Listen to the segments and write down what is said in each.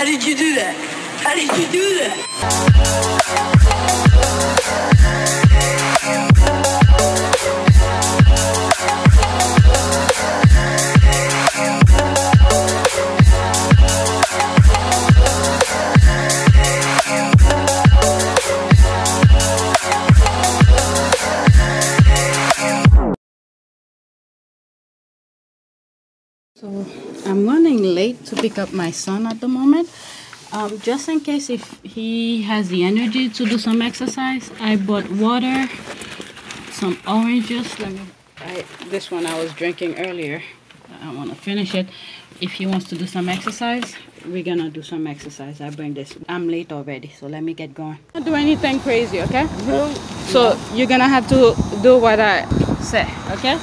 How did you do that? How did you do that? So I'm running late to pick up my son at the moment. Just in case if he has the energy to do some exercise, I bought water, some oranges. This one I was drinking earlier. I want to finish it. If he wants to do some exercise, we're gonna do some exercise. I bring this. I'm late already, so let me get going. Don't do anything crazy, okay? No. So you're gonna have to do what I say, okay?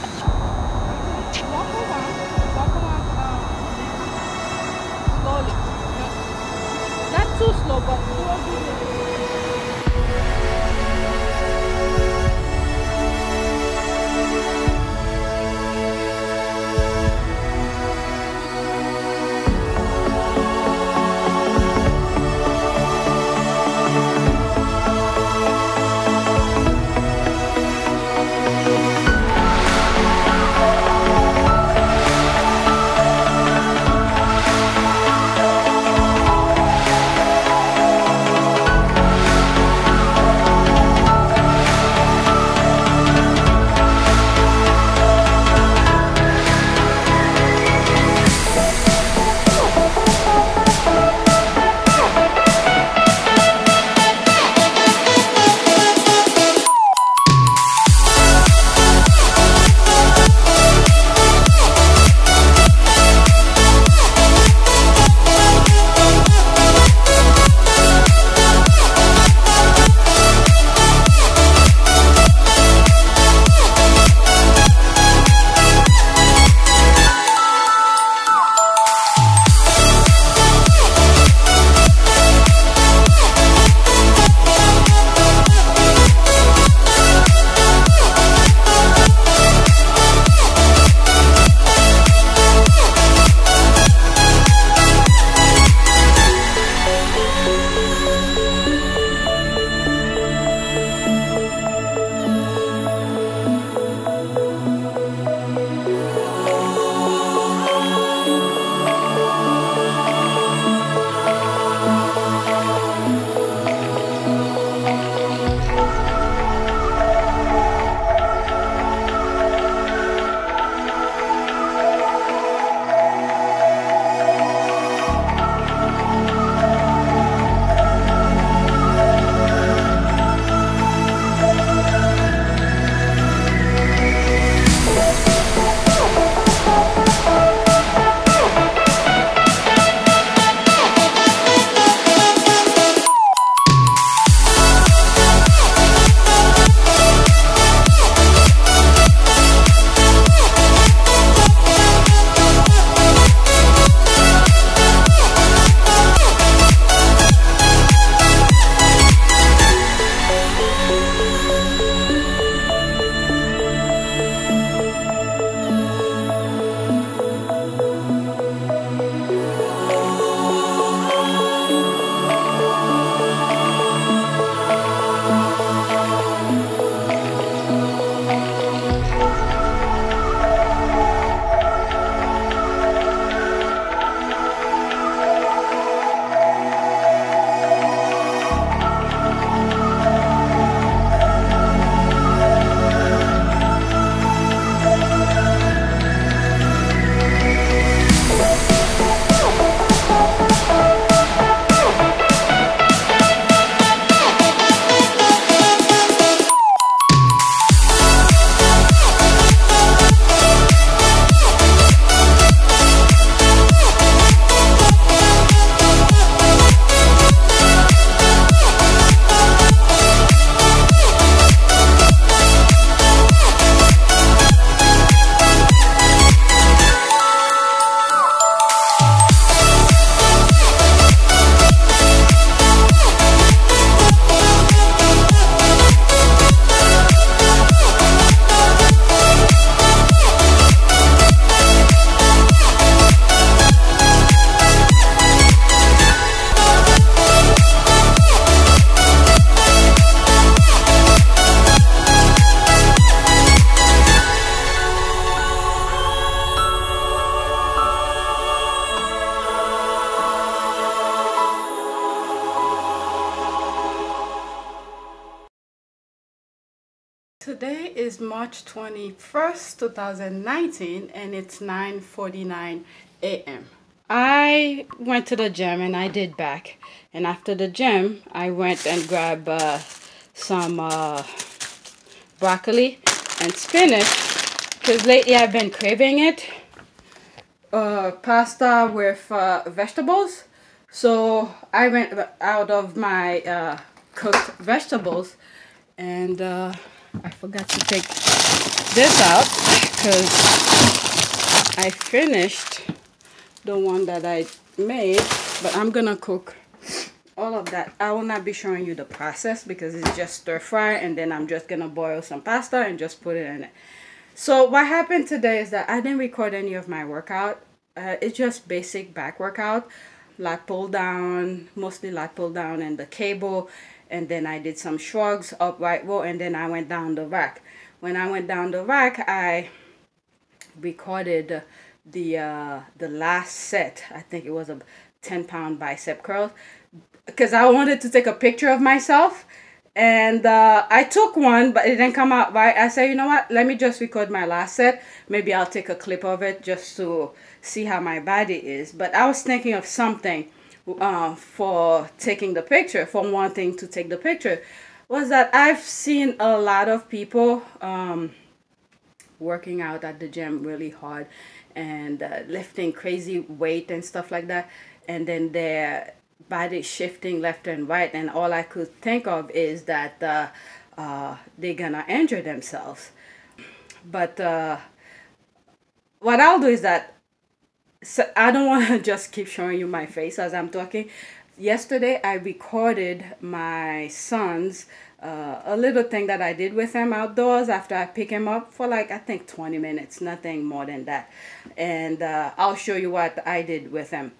Too slow, but is March 21st, 2019, and it's 9:49 a.m. I went to the gym and I did back. And after the gym, I went and grabbed some broccoli and spinach, because lately I've been craving it. Pasta with vegetables. So I went out of my cooked vegetables, and I forgot to take this out because I finished the one that I made, but I'm gonna cook all of that. I will not be showing you the process because it's just stir fry, and then I'm just gonna boil some pasta and just put it in it. So what happened today is that I didn't record any of my workout. It's just basic back workout, lat pull down, mostly lat pull down and the cable, and then I did some shrugs, upright row, and then I went down the rack. When I went down the rack, I recorded the last set. I think it was a 10-pound bicep curl, because I wanted to take a picture of myself. And I took one, but it didn't come out right. I said, you know what? Let me just record my last set. Maybe I'll take a clip of it just to see how my body is. But I was thinking of something for taking the picture, for wanting to take the picture, was that I've seen a lot of people working out at the gym really hard and lifting crazy weight and stuff like that. And then they're body shifting left and right, and all I could think of is that they're gonna injure themselves. But what I'll do is that, so I don't want to just keep showing you my face as I'm talking. Yesterday I recorded my son's a little thing that I did with him outdoors after I pick him up for like, I think 20 minutes, nothing more than that. And I'll show you what I did with him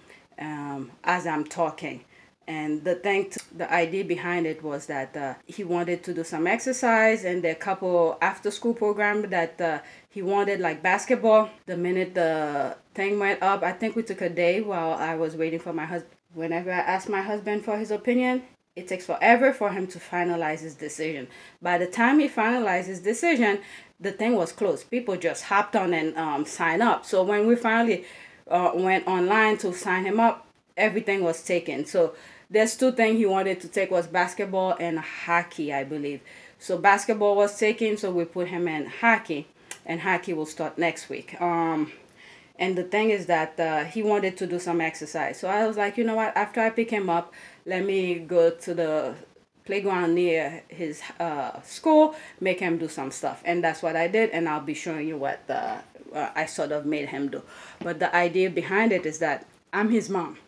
as I'm talking. And the idea behind it was that he wanted to do some exercise, and there are a couple after school programs that he wanted, like basketball. The minute the thing went up, I think we took a day while I was waiting for my husband. Whenever I ask my husband for his opinion, it takes forever for him to finalize his decision. By the time he finalized his decision, the thing was closed. People just hopped on and signed up. So when we finally went online to sign him up, everything was taken. So there's two things he wanted to take, was basketball and hockey, I believe. So basketball was taken, so we put him in hockey, and hockey will start next week. And the thing is that he wanted to do some exercise. So I was like, you know what, after I pick him up, let me go to the playground near his school, make him do some stuff. And that's what I did, and I'll be showing you what I sort of made him do. But the idea behind it is that I'm his mom.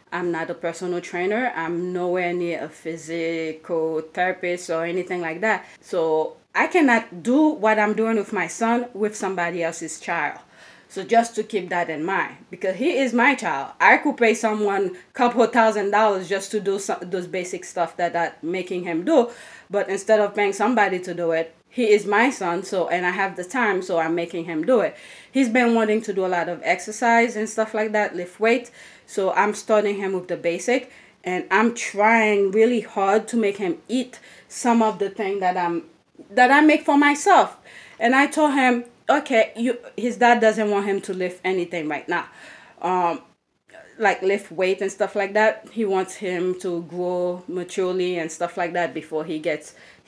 I'm not a personal trainer. I'm nowhere near a physical therapist or anything like that. So I cannot do what I'm doing with my son with somebody else's child. So just to keep that in mind, because he is my child. I could pay someone a couple $1,000s just to do those basic stuff that I'm making him do. But instead of paying somebody to do it, he is my son, so, and I have the time, so I'm making him do it. He's been wanting to do a lot of exercise and stuff like that, lift weight. So I'm starting him with the basic, and I'm trying really hard to make him eat some of the thing that I make for myself. And I told him, okay, his dad doesn't want him to lift anything right now, like lift weight and stuff like that. He wants him to grow maturely and stuff like that before he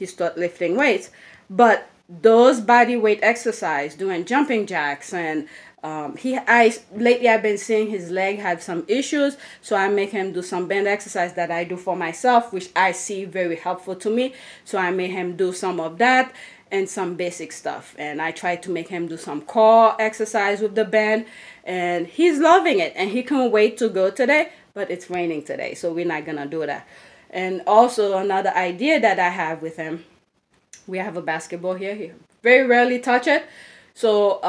start lifting weights. But those body weight exercise, doing jumping jacks, and lately I've been seeing his leg have some issues, so I make him do some band exercise that I do for myself, which I see very helpful to me. So I made him do some of that and some basic stuff, and I try to make him do some core exercise with the band, and he's loving it, and he can't wait to go today. But it's raining today, so we're not gonna do that. And also another idea that I have with him, we have a basketball here. He very rarely touch it. So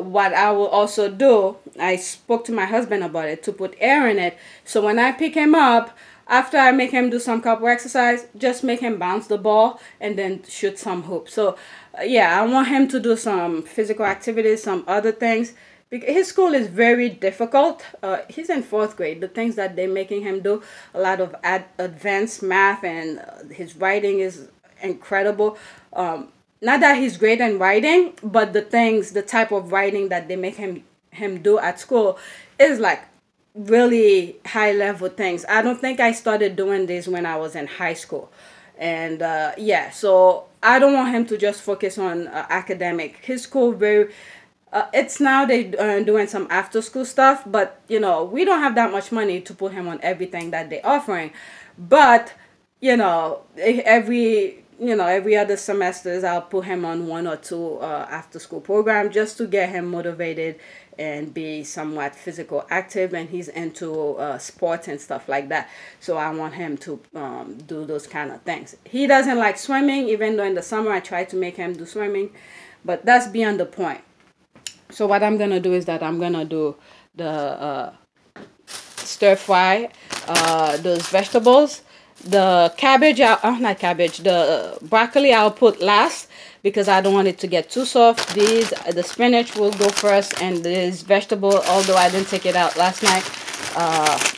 what I will also do, I spoke to my husband about it, to put air in it. So when I pick him up, after I make him do some couple exercise, just make him bounce the ball and then shoot some hoops. So yeah, I want him to do some physical activities, some other things. His school is very difficult. He's in 4th grade. The things that they're making him do, a lot of advanced math, and his writing is incredible. not that he's great in writing, but the type of writing that they make him do at school is like really high level things. I don't think I started doing this when I was in high school. And yeah, so I don't want him to just focus on academic. His school very it's now they doing some after school stuff, but you know, we don't have that much money to put him on everything that they're offering. But you know, every other semesters I'll put him on one or two after school program just to get him motivated and be somewhat physical active, and he's into sports and stuff like that. So I want him to do those kind of things. He doesn't like swimming, even though in the summer I try to make him do swimming, but that's beyond the point. So what I'm gonna do is that I'm gonna do the stir fry those vegetables. The cabbage, not cabbage, the broccoli I'll put last because I don't want it to get too soft. The spinach will go first, and this vegetable, although I didn't take it out last night,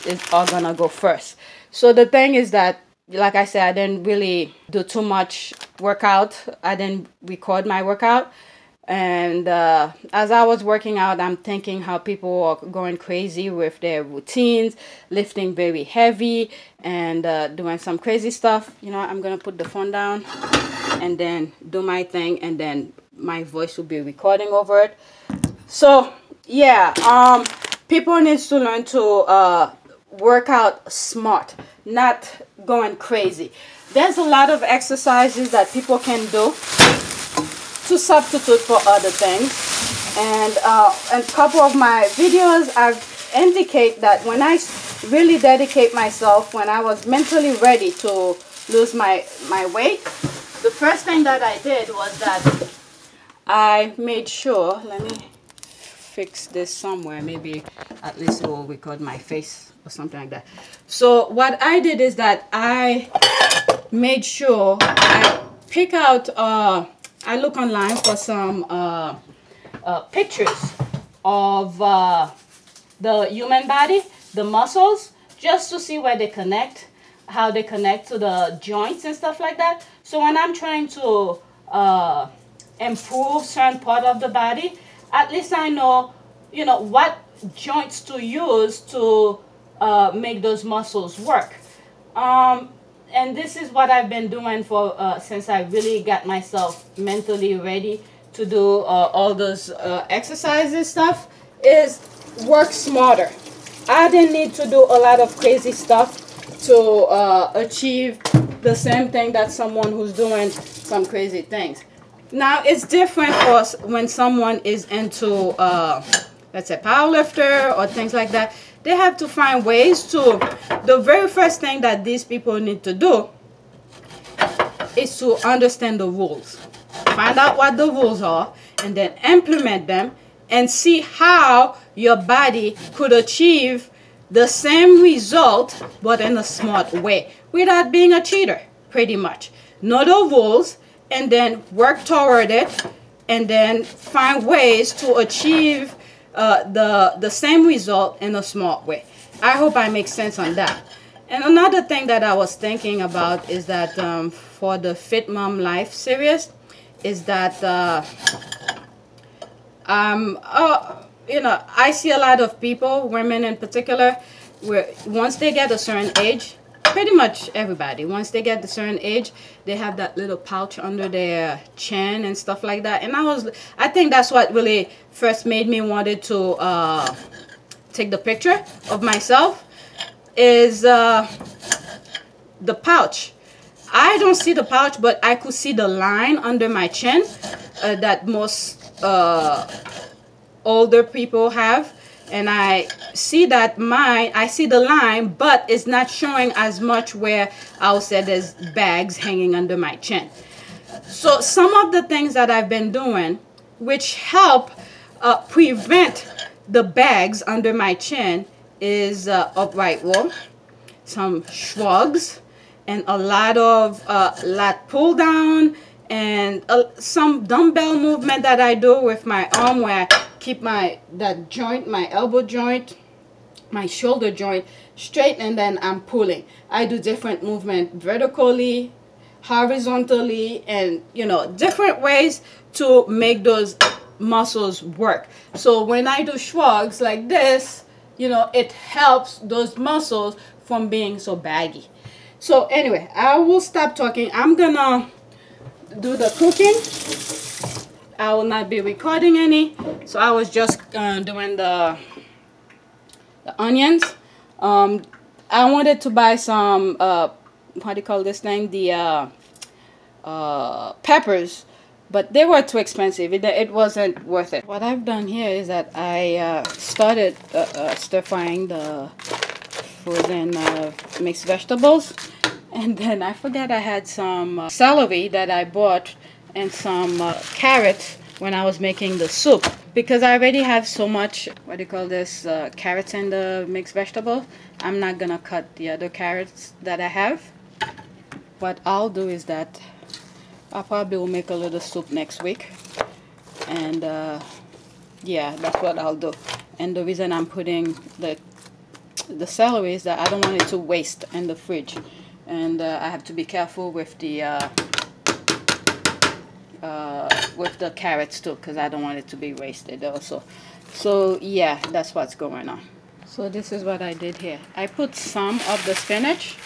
it's all gonna go first. So the thing is that, like I said, I didn't really do too much workout. I didn't record my workout. And as I was working out, I'm thinking how people are going crazy with their routines, lifting very heavy and doing some crazy stuff. You know, I'm going to put the phone down and then do my thing, and then my voice will be recording over it. So, yeah, people need to learn to work out smart, not going crazy. There's a lot of exercises that people can do to substitute for other things, and a couple of my videos I've indicate that when I really dedicate myself, when I was mentally ready to lose my weight, the first thing that I did was that I made sure, let me fix this somewhere, maybe at least it will record my face or something like that. So what I did is that I made sure I pick out I look online for some pictures of the human body, the muscles, just to see where they connect, how they connect to the joints and stuff like that. So when I'm trying to improve certain part of the body, at least I know, you know, what joints to use to make those muscles work. And this is what I've been doing for since I really got myself mentally ready to do all those exercises stuff, is work smarter. I didn't need to do a lot of crazy stuff to achieve the same thing that someone who's doing some crazy things. Now, it's different for us when someone is into, let's say, powerlifter or things like that. They have to find ways to, the very first thing that these people need to do is to understand the rules. Find out what the rules are and then implement them and see how your body could achieve the same result but in a smart way without being a cheater, pretty much. Know the rules and then work toward it and then find ways to achieve the same result in a smart way. I hope I make sense on that. And another thing that I was thinking about is that for the Fit Mom Life series is that you know, I see a lot of people, women in particular, where once they get a certain age, pretty much everybody, once they get a certain age, they have that little pouch under their chin and stuff like that. And I think that's what really first made me wanted to take the picture of myself, is the pouch. I don't see the pouch, but I could see the line under my chin that most older people have. And I see that I see the line, but it's not showing as much where I'll say there's bags hanging under my chin. So some of the things that I've been doing, which help prevent the bags under my chin, is upright row, some shrugs, and a lot of lat pull down, and some dumbbell movement that I do with my arm, where I keep that joint, my elbow joint, my shoulder joint straight, and then I'm pulling. I do different movement vertically, horizontally, and you know, different ways to make those muscles work. So when I do shrugs like this, you know, it helps those muscles from being so baggy. So anyway, I will stop talking. I'm gonna do the cooking. I will not be recording any. So I was just doing the onions. I wanted to buy some what do you call this thing, the peppers, but they were too expensive. It wasn't worth it. What I've done here is that I started stir frying the frozen mixed vegetables, and then I forgot I had some celery that I bought and some carrots when I was making the soup, because I already have so much, what do you call this, carrots in the mixed vegetable. I'm not gonna cut the other carrots that I have. What I'll do is that I probably will make a little soup next week, and yeah, that's what I'll do. And the reason I'm putting the celery is that I don't want it to waste in the fridge, and I have to be careful with the carrots too, because I don't want it to be wasted also. So yeah, that's what's going on. So this is what I did here. I put some of the spinach.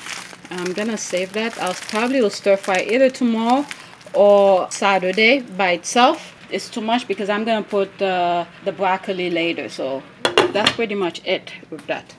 I'm gonna save that. I'll probably will stir fry either tomorrow or Saturday by itself. It's too much because I'm gonna put the broccoli later. So that's pretty much it with that.